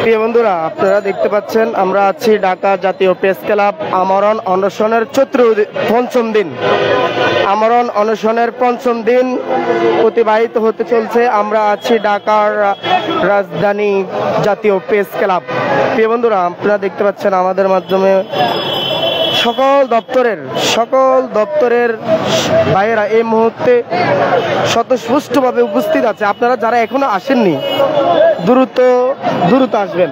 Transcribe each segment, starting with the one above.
প্রিয় বন্ধুরা, আপনারা দেখতে পাচ্ছেন আমরা আছি ঢাকা জাতীয় প্রেস ক্লাব আমরণ অনশনের পঞ্চম দিন। আমরণ অনশনের পঞ্চম দিন অতিবাহিত হতে চলছে। আমরা আছি ঢাকার রাজধানী জাতীয় প্রেস ক্লাব। প্রিয় বন্ধুরা, আপনারা দেখতে পাচ্ছেন আমাদের মাধ্যমে সকল দপ্তরের ভাইয়েরা এই মুহূর্তে স্বতঃস্ফূর্তভাবে উপস্থিত আছে। আপনারা যারা এখনো আসেননি দ্রুত আসবেন।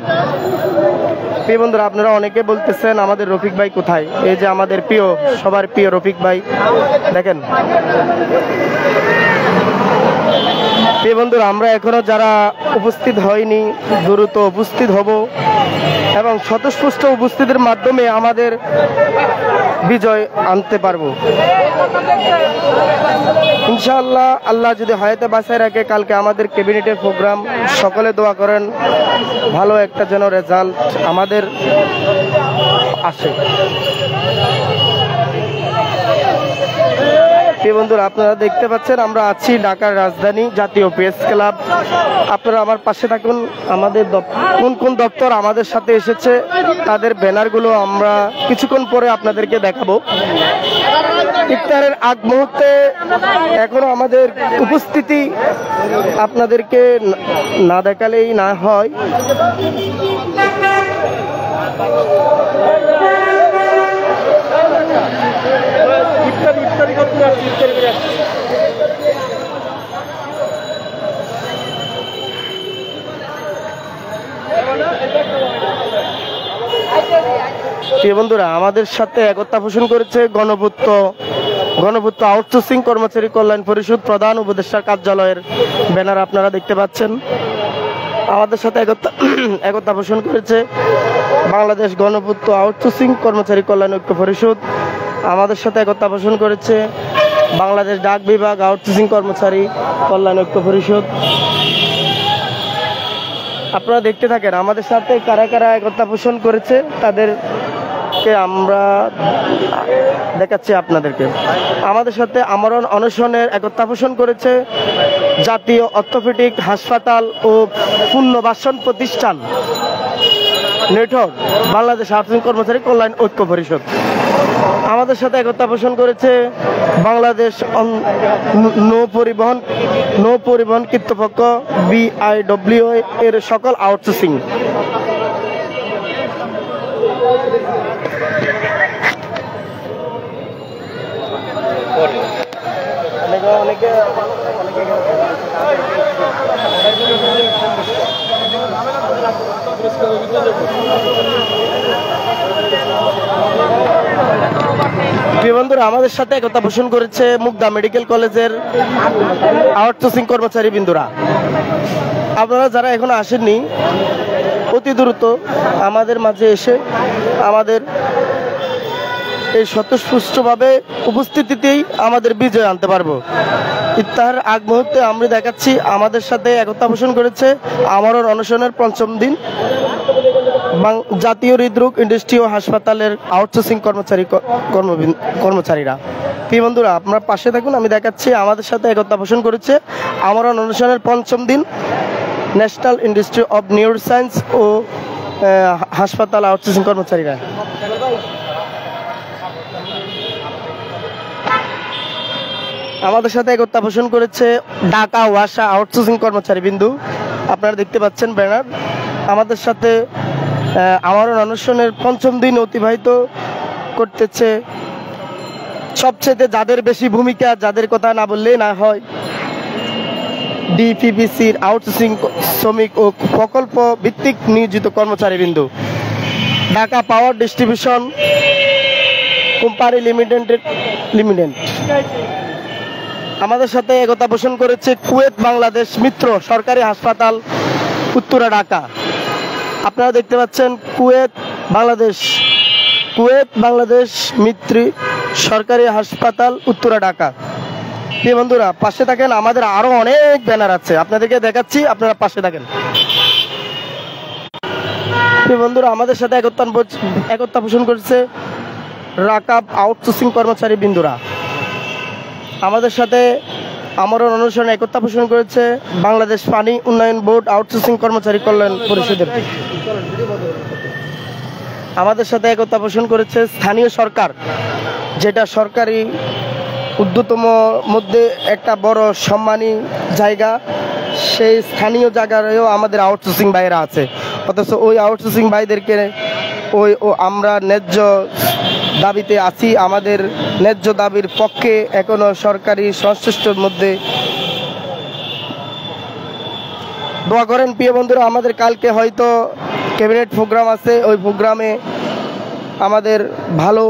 প্রিয় বন্ধুরা, আপনারা অনেকে বলতেছেন আমাদের রফিক ভাই কোথায়। এই যে আমাদের সবার প্রিয় রফিক ভাই, দেখেন। প্রিয় বন্ধুরা, আমরা এখনো যারা উপস্থিত হয়নি দ্রুত উপস্থিত হব এবং স্বতঃস্ফূর্ত উপস্থিতির মাধ্যমে আমাদের বিজয় আনতে পারবো ইনশাআল্লাহ। আল্লাহ যদি হায়াতে বাঁচায় রাখে, কালকে আমাদের ক্যাবিনেটের প্রোগ্রাম। সকলে দোয়া করেন ভালো একটা যেন রেজাল্ট আমাদের আসে। প্রিয় বন্ধুরা, আপনারা দেখতে পাচ্ছেন আমরা আছি ঢাকার রাজধানী জাতীয় প্রেস ক্লাব। আপনারা আমার পাশে থাকুন। আমাদের কোন দপ্তর আমাদের সাথে এসেছে তাদের ব্যানারগুলো আমরা কিছুক্ষণ পরে আপনাদেরকে দেখাবো। ইফতারের আগ মুহূর্তে এখনো আমাদের উপস্থিতি আপনাদেরকে না দেখালেই না হয়। প্রিয় বন্ধুরা, আমাদের সাথে একতা পোষণ করেছে গণপূর্ত আউটসোর্সিং কর্মচারী কল্যাণ পরিষদ প্রধান উপদেষ্টার কার্যালয়ের ব্যানার আপনারা দেখতে পাচ্ছেন। আমাদের সাথে একতা পোষণ করেছে বাংলাদেশ গণপূর্ত আউটসোর্সিং কর্মচারী কল্যাণ ঐক্য পরিষদ। আমাদের সাথে একতা পোষণ করেছে বাংলাদেশ ডাক বিভাগ আউটসোর্সিং কর্মচারী কল্যাণ ঐক্য পরিষদ। আপনারা দেখতে থাকেন আমাদের সাথে কারা কারা একতা পোষণ করেছে, তাদেরকে আমরা দেখাচ্ছি আপনাদেরকে। আমাদের সাথে আমরণ অনশনের একতা পোষণ করেছে জাতীয় অর্থোপেডিক হাসপাতাল ও পুনর্বাসন প্রতিষ্ঠান নেটওয়ার্ক বাংলাদেশ আউটসোর্সিং কর্মচারী কল্যাণ ঐক্য পরিষদ। আমাদের সাথে একতা পোষণ করেছে বাংলাদেশ নৌ পরিবহন কর্তৃপক্ষ BIWA এর সকল আউটসোর্সিং। প্রিয় বন্ধুরা, আমাদের সাথে একতা পোষণ করেছে মুগদা মেডিকেল কলেজের আউটসোর্সিং কর্মচারী বিন্দুরা। আপনারা যারা এখনো আসেননি অতি দ্রুত আমাদের মাঝে এসে আমাদের এই স্বতঃস্ফূর্তভাবে উপস্থিতিতেই আমাদের বিজয় আনতে পারবো। ইফতার আগ মুহূর্তে আমরা দেখাচ্ছি আমাদের সাথে একতা পোষণ করেছে আমরণ অনশনের পঞ্চম দিন জাতীয় হৃদরোগ ইন্ডাস্ট্রি ও হাসপাতালের আউটসোর্সিং কর্মচারীরা। প্রিয় বন্ধুরা, আপনারা পাশে থাকুন, আমি দেখাচ্ছি আমাদের সাথে একতা পোষণ করেছে আমরণ অনশনের পঞ্চম দিন ন্যাশনাল ইন্ডাস্ট্রি অব নিউরোসায়েন্স ও হাসপাতাল আউটসোর্সিং কর্মচারীরা। আমাদের সাথে একতা পোষণ করেছে ঢাকা ওয়াসা আউটসোর্সিং কর্মচারী বিন্দু। আপনারা দেখতে পাচ্ছেন ব্যানার। আমাদের সাথে আমরণ অনশনের পঞ্চম দিন অতিবাহিত করতেছে সবচেয়ে যাদের বেশি ভূমিকা, যাদের কথা না বললেই না হয়, ডিপিপিসির আউটসোর্সিং শ্রমিক ও প্রকল্প ভিত্তিক নিয়োজিত কর্মচারী বিন্দু। Dhaka power distribution company limited. আমাদের সাথে একতা পোষণ করেছে কুয়েত বাংলাদেশ মিত্র সরকারি হাসপাতাল উত্তরা ঢাকা। আপনারা দেখতে পাচ্ছেন কুয়েত বাংলাদেশ মিত্র সরকারি হাসপাতাল উত্তরা ঢাকা। প্রিয় বন্ধুরা, পাশে থাকেন, আমাদের আরো অনেক ব্যানার আছে আপনাদেরকে দেখাচ্ছি, আপনারা পাশে থাকেন। প্রিয় বন্ধুরা, আমাদের সাথে একতা পোষণ করেছে রাকাব আউটসোর্সিং কর্মচারী বিন্দুরা। আমাদের সাথে আমরণ অনুসরণে একতা পোষণ করেছে বাংলাদেশ পানি উন্নয়ন বোর্ড আউটসোর্সিং কর্মচারী কল্যাণ পরিষদের। আমাদের সাথে একতা পোষণ করেছে স্থানীয় সরকার, যেটা সরকারি উদ্যতম মধ্যে একটা বড় সম্মানী জায়গা। সেই স্থানীয় জায়গায়ও আমাদের আউটসোর্সিং ভাইয়েরা আছে, অথচ ওই আউটসোর্সিং ভাইদেরকে আমরা ন্যায্য দাবিতে আছি। আমাদের ন্যায্য দাবির পক্ষে এখনো সরকারি সংশ্লিষ্টর মধ্যে দোয়া করেন প্রিয় বন্ধুরা। আমাদের কালকে হয়তো ক্যাবিনেট প্রোগ্রাম আছে, ওই প্রোগ্রামে আমাদের ভালো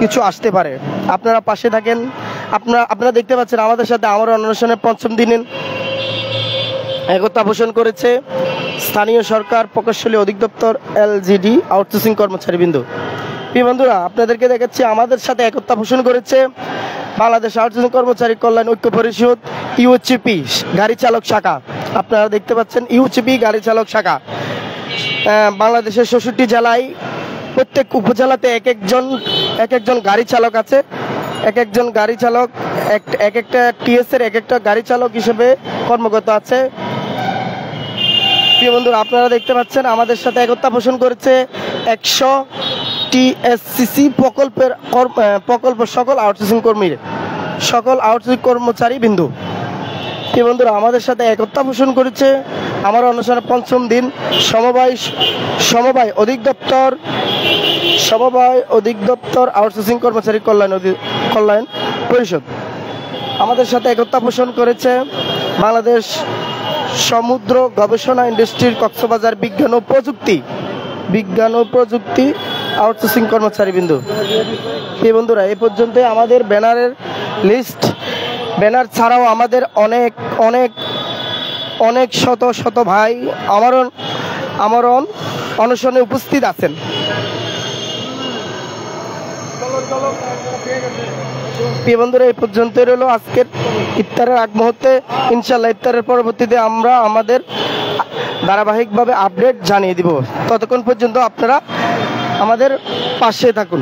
কিছু আসতে পারে, আপনারা পাশে থাকেন। আপনারা দেখতে পাচ্ছেন আমাদের সাথে আমরণ অনুষ্ঠানের পঞ্চম দিনে একতা পোষণ করেছে স্থানীয় সরকার প্রকৌশলী অধিদপ্তর LGD আউটসোর্সিং কর্মচারীবৃন্দ। প্রিয় বন্ধুরা, আপনাদেরকে দেখাচ্ছি আমাদের সাথে একতা পোষণ করেছে বাংলাদেশ আউটসোর্সিং কর্মচারী কল্যাণ ঐক্য পরিষদ UCP গাড়ি চালক শাখা। আপনারা দেখতে পাচ্ছেন UCP গাড়ি চালক শাখা। বাংলাদেশের ৬৬ জেলায় প্রত্যেক উপজেলাতে এক একজন গাড়ি চালক আছে। এক একজন গাড়ি চালক এক একটা TS এর এক একটা গাড়ি চালক হিসেবে কর্মরত আছে। প্রিয় বন্ধুরা, আপনারা দেখতে পাচ্ছেন আমাদের সাথে একতা পোষণ করেছে 100 TSCC প্রকল্প সকল আউটসোর্সিং কর্মচারী বিন্দু। প্রিয় বন্ধুরা, আমাদের সাথে একতা পোষণ করেছে আমার অনুষ্ঠানের পঞ্চম দিন সমবায় অধিদপ্তর আউটসোর্সিং কর্মচারী কল্যাণ পরিষদ। আমাদের সাথে একতা পোষণ করেছে বাংলাদেশ সমুদ্র গবেষণা ইন্ডাস্ট্রির কক্সবাজার বিজ্ঞান ও প্রযুক্তি আউটসোর্সিং কর্মচারীবৃন্দ। এই বন্ধুরা, এই পর্যন্ত আমাদের ব্যানারের লিস্ট। ব্যানার ছাড়াও আমাদের অনেক শত ভাই আমরণ অনশনে উপস্থিত আছেন। প্রিয় বন্ধুরা, এই পর্যন্ত রইল আজকের ইফতারের আগ মুহূর্তে। ইনশাআল্লাহ ইফতারের পরবর্তীতে আমরা আমাদের ধারাবাহিকভাবে আপডেট জানিয়ে দিব। ততক্ষণ পর্যন্ত আপনারা আমাদের পাশে থাকুন।